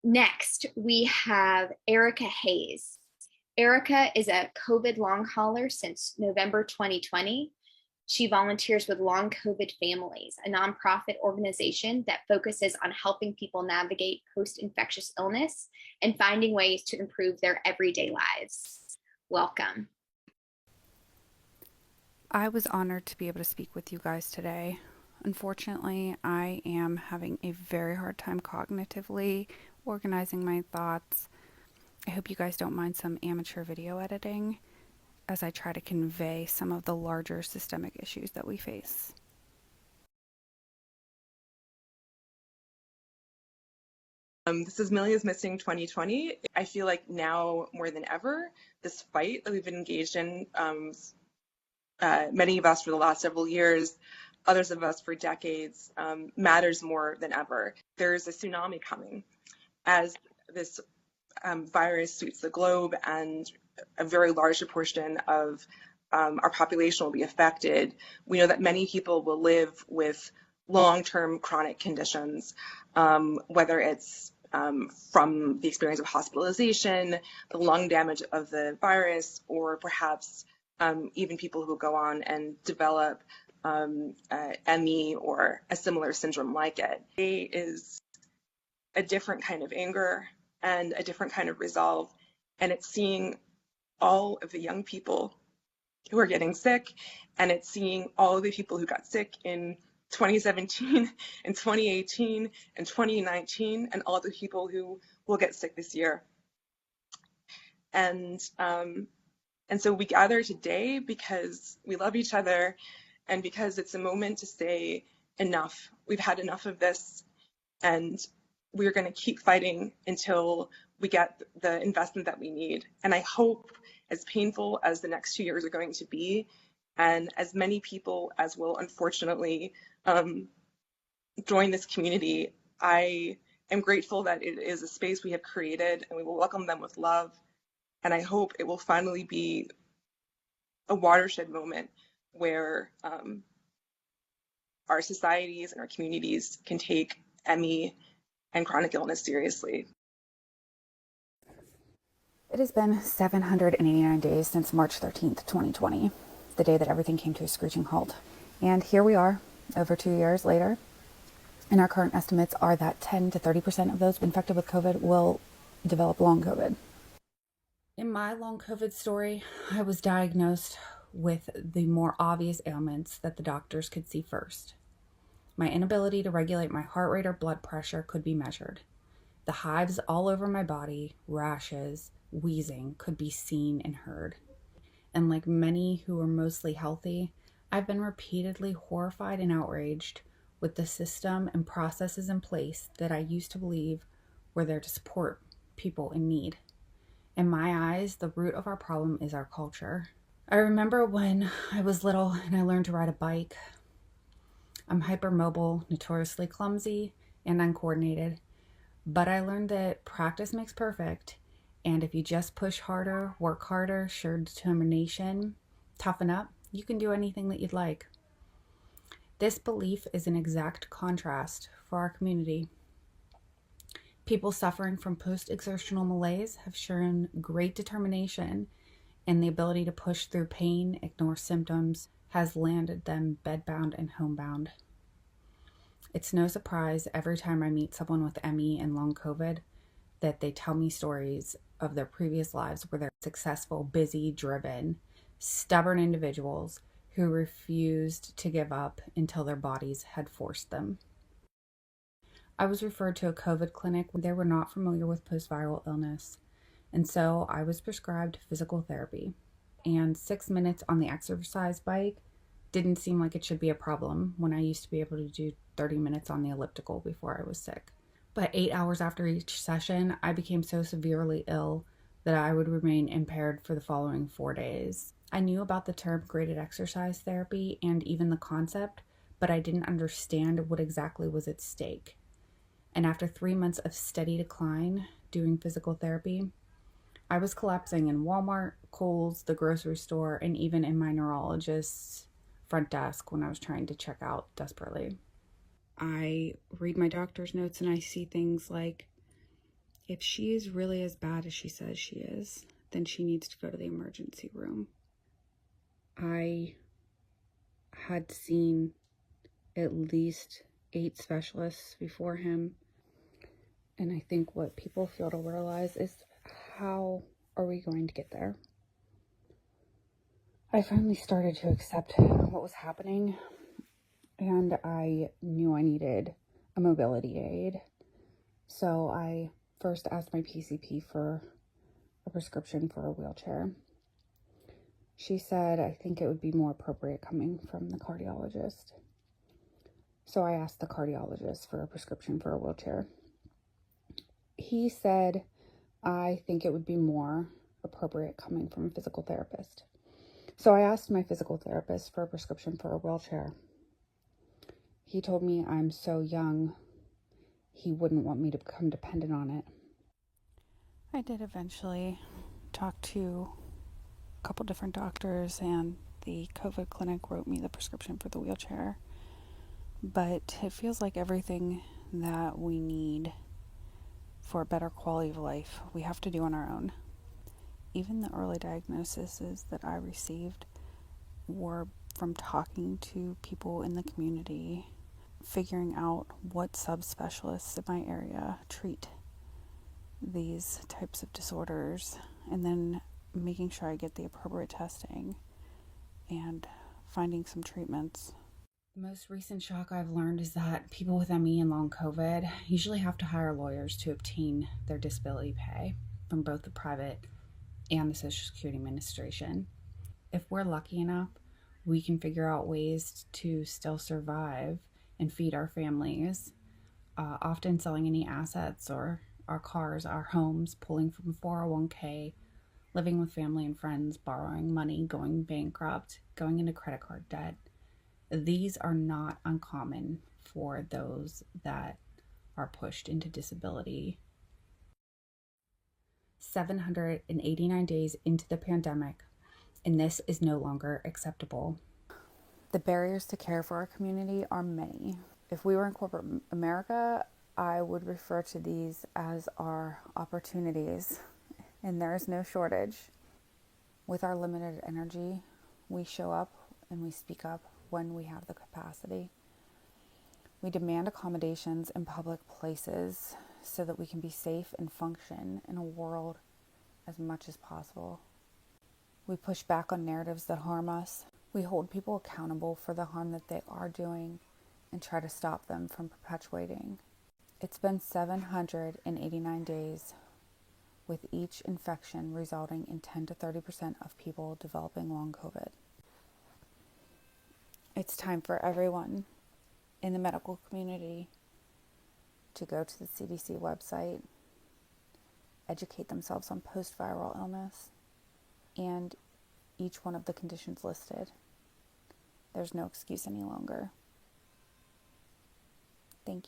Next, we have Erica Hayes. Erica is a COVID long hauler since November 2020. She volunteers with Long COVID Families, a nonprofit organization that focuses on helping people navigate post-infectious illness and finding ways to improve their everyday lives. Welcome. I was honored to be able to speak with you guys today. Unfortunately, I am having a very hard time cognitively organizing my thoughts. I hope you guys don't mind some amateur video editing as I try to convey some of the larger systemic issues that we face. This is Millions Missing 2020. I feel like now more than ever, this fight that we've been engaged in, many of us for the last several years, others of us for decades, matters more than ever. There's a tsunami coming as this virus sweeps the globe, and a very large proportion of our population will be affected. We know that many people will live with long-term chronic conditions, whether it's from the experience of hospitalization, the lung damage of the virus, or perhaps even people who go on and develop ME or a similar syndrome like it. It is a different kind of anger and a different kind of resolve, and it's seeing all of the young people who are getting sick, and it's seeing all of the people who got sick in 2017 and 2018 and 2019, and all the people who will get sick this year. And so we gather today because we love each other and because it's a moment to say enough. We've had enough of this, and we're going to keep fighting until we get the investment that we need. And I hope, as painful as the next 2 years are going to be, and as many people as will unfortunately join this community, I am grateful that it is a space we have created, and we will welcome them with love. And I hope it will finally be a watershed moment where our societies and our communities can take ME and chronic illness seriously. It has been 789 days since March 13th, 2020, the day that everything came to a screeching halt. And here we are, over 2 years later, and our current estimates are that 10 to 30% of those infected with COVID will develop long COVID. In my long COVID story, I was diagnosed with the more obvious ailments that the doctors could see first. My inability to regulate my heart rate or blood pressure could be measured. The hives all over my body, rashes, wheezing could be seen and heard. And like many who are mostly healthy, I've been repeatedly horrified and outraged with the system and processes in place that I used to believe were there to support people in need. In my eyes, the root of our problem is our culture. I remember when I was little and I learned to ride a bike. I'm hypermobile, notoriously clumsy, and uncoordinated, but I learned that practice makes perfect, and if you just push harder, work harder, show determination, toughen up, you can do anything that you'd like. This belief is an exact contrast for our community. People suffering from post-exertional malaise have shown great determination, and the ability to push through pain, ignore symptoms, has landed them bedbound and homebound. It's no surprise every time I meet someone with ME and long COVID that they tell me stories of their previous lives where they're successful, busy, driven, stubborn individuals who refused to give up until their bodies had forced them. I was referred to a COVID clinic where they were not familiar with post-viral illness, and so I was prescribed physical therapy. And 6 minutes on the exercise bike didn't seem like it should be a problem when I used to be able to do 30 minutes on the elliptical before I was sick. But 8 hours after each session, I became so severely ill that I would remain impaired for the following 4 days. I knew about the term graded exercise therapy and even the concept, but I didn't understand what exactly was at stake. And after 3 months of steady decline doing physical therapy, I was collapsing in Walmart, Kohl's, the grocery store, and even in my neurologist's front desk when I was trying to check out desperately. I read my doctor's notes and I see things like If she is really as bad as she says she is, then she needs to go to the emergency room. I had seen at least 8 specialists before him, and I think what people fail to realize is, how are we going to get there? I finally started to accept what was happening, and I knew I needed a mobility aid. So I first asked my PCP for a prescription for a wheelchair. She said, I think it would be more appropriate coming from the cardiologist. So I asked the cardiologist for a prescription for a wheelchair. He said, I think it would be more appropriate coming from a physical therapist. So I asked my physical therapist for a prescription for a wheelchair. He told me I'm so young, he wouldn't want me to become dependent on it. I did eventually talk to a couple different doctors, and the COVID clinic wrote me the prescription for the wheelchair. But it feels like everything that we need for a better quality of life, we have to do on our own. Even the early diagnoses that I received were from talking to people in the community, figuring out what subspecialists in my area treat these types of disorders, and then making sure I get the appropriate testing and finding some treatments. The most recent shock I've learned is that people with ME and long COVID usually have to hire lawyers to obtain their disability pay from both the private and the Social Security Administration. If we're lucky enough, we can figure out ways to still survive and feed our families, often selling any assets or our cars, our homes, pulling from 401k, living with family and friends, borrowing money, going bankrupt, going into credit card debt. These are not uncommon for those that are pushed into disability. 789 days into the pandemic, and this is no longer acceptable. The barriers to care for our community are many. If we were in corporate America, I would refer to these as our opportunities, and there is no shortage. With our limited energy, we show up and we speak up when we have the capacity. We demand accommodations in public places so that we can be safe and function in a world as much as possible. We push back on narratives that harm us. We hold people accountable for the harm that they are doing and try to stop them from perpetuating. It's been 789 days, with each infection resulting in 10 to 30% of people developing long COVID. It's time for everyone in the medical community to go to the CDC website, educate themselves on post-viral illness, and each one of the conditions listed. There's no excuse any longer. Thank you.